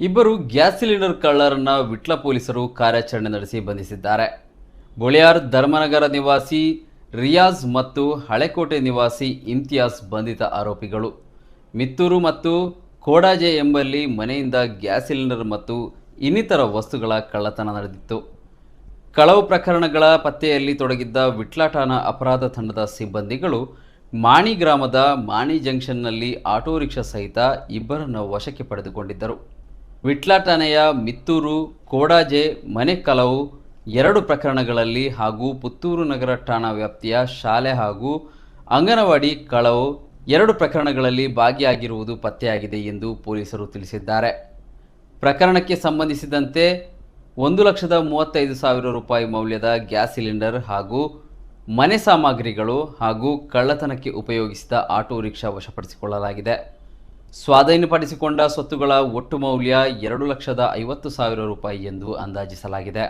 ಇಬ್ಬರು gas cylinder ಕಳ್ಳರನ್ನ Vitla ಪೊಲೀಸರು ಕಾರ್ಯಾಚರಣೆ ನಡೆಸಿ ಬಂಧಿಸಿದ್ದಾರೆ. ಬೊಳಿಯಾರ್ ಧರ್ಮನಗರ ನಿವಾಸಿ ರಿಯಾಜ್ ಮತ್ತು ಹಳೆಕೋಟೆ ನಿವಾಸಿ ಇಮ್ತಿಯಾಜ್ ಬಂಧಿತ ಆರೋಪಿಗಳು. ಮಿತ್ತೂರು ಮತ್ತು ಕೋಡಾಜೆ ಎಂಬಲ್ಲಿ ಮನೆಯಿಂದ ಗ್ಯಾಸ್ ಸಿಲಿಂಡರ್ ಮತ್ತು ಇನ್ನಿತರ ವಸ್ತುಗಳ ಕಳ್ಳತನ ನಡೆದಿತ್ತು. ಕಳವು ಪ್ರಕರಣಗಳ ಪತ್ತೆಯಲ್ಲಿ ತೊಡಗಿದ್ದ ವಿಟ್ಲ ಠಾಣಾ ಅಪರಾಧ ತಂಡದ ಸಿಬ್ಬಂದಿಗಳು ಮಾಣಿ ಗ್ರಾಮದ ಮಾಣಿ ಜಂಕ್ಷನ್ನಲ್ಲಿ ಆಟೋ ರಿಕ್ಷಾ ಸಹಿತ ಇಬ್ಬರನ್ನು ವಶಕ್ಕೆ ಪಡೆದುಕೊಂಡಿದ್ದರು. ವಿಟ್ಲ ಠಾಣೆಯ ಮಿತ್ತೂರು, ಕೋಡಾಜೆ ಮನೆ ಕಳವು 2 ಪ್ರಕರಣಗಳಲ್ಲಿ ಹಾಗೂ ಪುತ್ತೂರು ನಗರ ಠಾಣಾ ವ್ಯಾಪ್ತಿಯ ಶಾಲೆ ಹಾಗೂ ಅಂಗನವಾಡಿ ಕಳವು 2 ಪ್ರಕರಣಗಳಲ್ಲಿ ಭಾಗಿಯಾಗಿರುವುದು ಪತ್ತೆಯಾಗಿದೆ ಎಂದು ಪೊಲೀಸರು ತಿಳಿಸಿದ್ದಾರೆ. ಪ್ರಕರಣಕ್ಕೆ ಸಂಬಂಧಿಸಿದಂತೆ 1,35,000 ರೂಪಾಯಿ ಮೌಲ್ಯದ ಗ್ಯಾಸ್ ಸಿಲಿಂಡರ್ ಹಾಗೂ ಮನೆ ಸಾಮಗ್ರಿಗಳು ಹಾಗೂ ಕಳ್ಳತನಕ್ಕೆ ಉಪಯೋಗಿಸಿದ ಆಟೋ ರಿಕ್ಷಾ ವಶಪಡಿಸಿಕೊಳ್ಳಲಾಗಿದೆ. ಸ್ವಾಧೀನಪಡಿಸಿಕೊಂಡ ಸ್ವತ್ತುಗಳ ಒಟ್ಟು ಮೌಲ್ಯ 2,50,000 ರೂಪಾಯಿ ಎಂದು ಅಂದಾಜಿಸಲಾಗಿದೆ.